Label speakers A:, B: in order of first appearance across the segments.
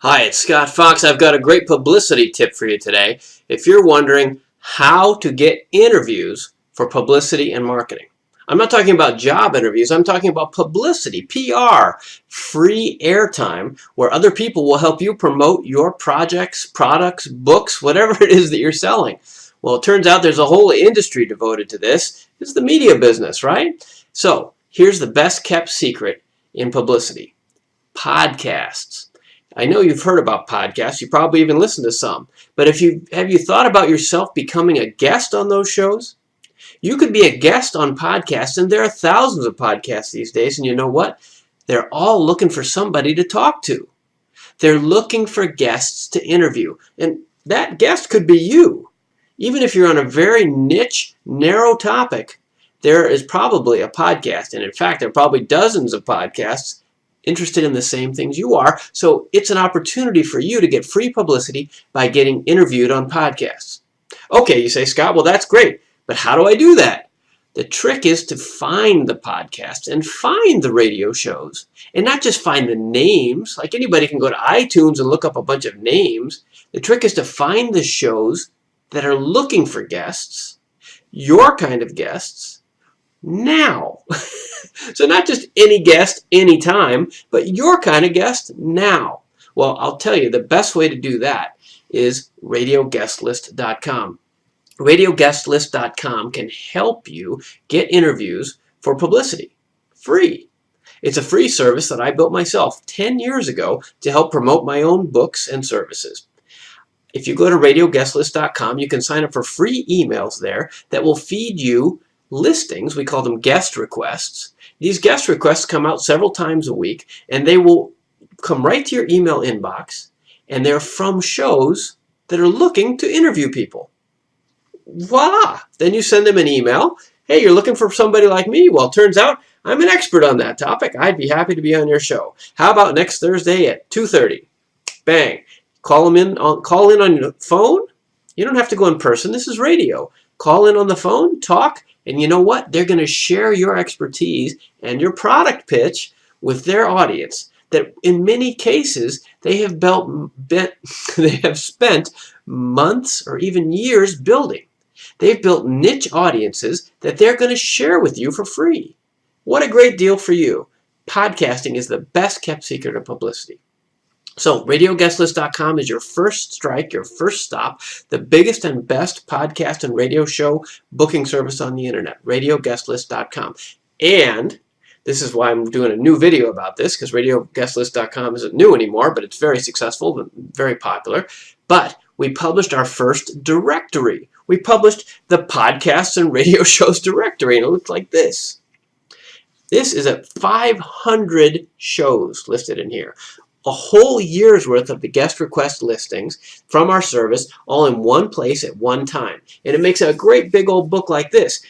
A: Hi, it's Scott Fox. I've got a great publicity tip for you today. If you're wondering how to get interviews for publicity and marketing. I'm not talking about job interviews. I'm talking about publicity, PR, free airtime, where other people will help you promote your projects, products, books, whatever it is that you're selling. Well, it turns out there's a whole industry devoted to this. It's the media business, right? So here's the best kept secret in publicity. Podcasts. I know you've heard about podcasts. You probably even listen to some. But have you thought about yourself becoming a guest on those shows? You could be a guest on podcasts, and there are thousands of podcasts these days, and you know what? They're all looking for somebody to talk to. They're looking for guests to interview, and that guest could be you. Even if you're on a very niche, narrow topic, there is probably a podcast, and in fact, there are probably dozens of podcasts interested in the same things you are, so it's an opportunity for you to get free publicity by getting interviewed on podcasts. Okay, you say, Scott, well that's great, but how do I do that? The trick is to find the podcasts and find the radio shows, and not just find the names. Like anybody can go to iTunes and look up a bunch of names. The trick is to find the shows that are looking for guests, your kind of guests, now. So not just any guest, anytime, but your kind of guest now. Well, I'll tell you, the best way to do that is radioguestlist.com. Radioguestlist.com can help you get interviews for publicity, free. It's a free service that I built myself 10 years ago to help promote my own books and services. If you go to radioguestlist.com, you can sign up for free emails there that will feed you listings. We call them guest requests. These guest requests come out several times a week, and they will come right to your email inbox, and they're from shows that are looking to interview people. Voila! Then you send them an email. Hey, you're looking for somebody like me? Well, it turns out I'm an expert on that topic. I'd be happy to be on your show. How about next Thursday at 2:30? Bang! Call in on your phone. You don't have to go in person. This is radio. Call in on the phone, talk, and you know what? They're going to share your expertise and your product pitch with their audience that in many cases they have spent months or even years building. They've built niche audiences that they're going to share with you for free. What a great deal for you. Podcasting is the best kept secret of publicity. So radioguestlist.com is your first strike, your first stop, the biggest and best podcast and radio show booking service on the internet, radioguestlist.com. And this is why I'm doing a new video about this, because radioguestlist.com isn't new anymore, but it's very successful and very popular. But we published our first directory. We published the podcasts and radio shows directory, and it looks like this. This is at 500 shows listed in here. A whole year's worth of the guest request listings from our service all in one place at one time. And it makes a great big old book like this.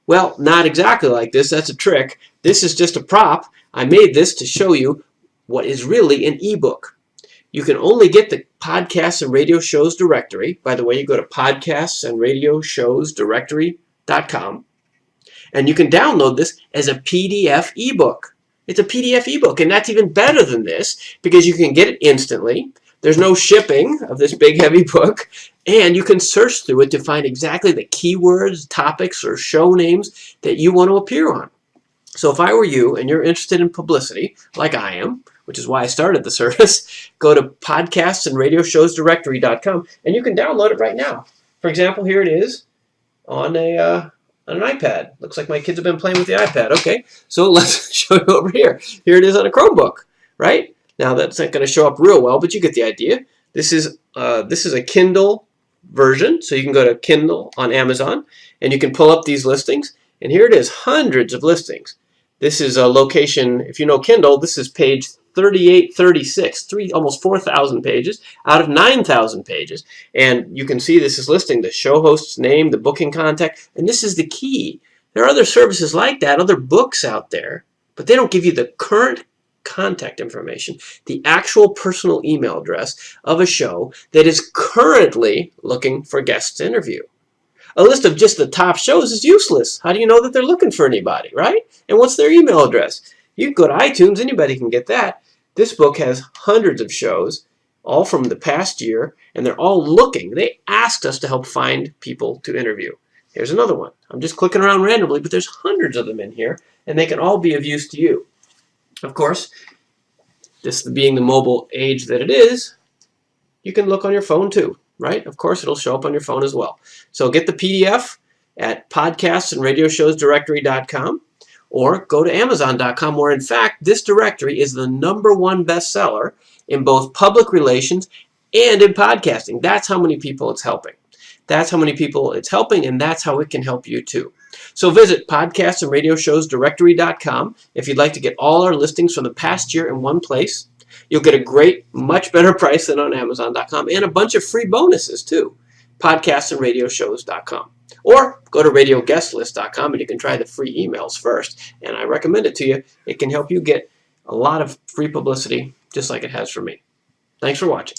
A: Well, not exactly like this. That's a trick. This is just a prop. I made this to show you what is really an ebook. You can only get the podcasts and radio shows directory. By the way, you go to podcastsandradioshows.directory.com, and you can download this as a PDF ebook. It's a PDF ebook, and that's even better than this because you can get it instantly. There's no shipping of this big, heavy book, and you can search through it to find exactly the keywords, topics, or show names that you want to appear on. So if I were you and you're interested in publicity, like I am, which is why I started the service, go to podcastsandradioshows.directory.com, and you can download it right now. For example, here it is on an iPad. Looks like my kids have been playing with the iPad. Okay, so let's show you over here. Here it is on a Chromebook, right? Now that's not going to show up real well, but you get the idea. This is a Kindle version, so you can go to Kindle on Amazon, and you can pull up these listings. And here it is, hundreds of listings. This is a location, if you know Kindle, this is page 3836, almost 4,000 pages out of 9,000 pages. And you can see this is listing the show host's name, the booking contact, and this is the key. There are other services like that, other books out there, but they don't give you the current contact information, the actual personal email address of a show that is currently looking for guests to interview. A list of just the top shows is useless. How do you know that they're looking for anybody, right? And what's their email address? You can go to iTunes, anybody can get that. This book has hundreds of shows all from the past year, and they're all looking. They asked us to help find people to interview. Here's another one. I'm just clicking around randomly, but there's hundreds of them in here, and they can all be of use to you. Of course, this being the mobile age that it is, you can look on your phone too, right? Of course, it'll show up on your phone as well. So get the PDF at podcastsandradioshows.directory.com or go to amazon.com, where in fact this directory is the #1 bestseller in both public relations and in podcasting. That's how many people it's helping. That's how many people it's helping, and that's how it can help you too. So visit podcastsandradioshows.directory.com if you'd like to get all our listings from the past year in one place. You'll get a great, much better price than on amazon.com, and a bunch of free bonuses too. podcastsandradioshows.com. Or go to radioguestlist.com and you can try the free emails first. And I recommend it to you. It can help you get a lot of free publicity just like it has for me. Thanks for watching.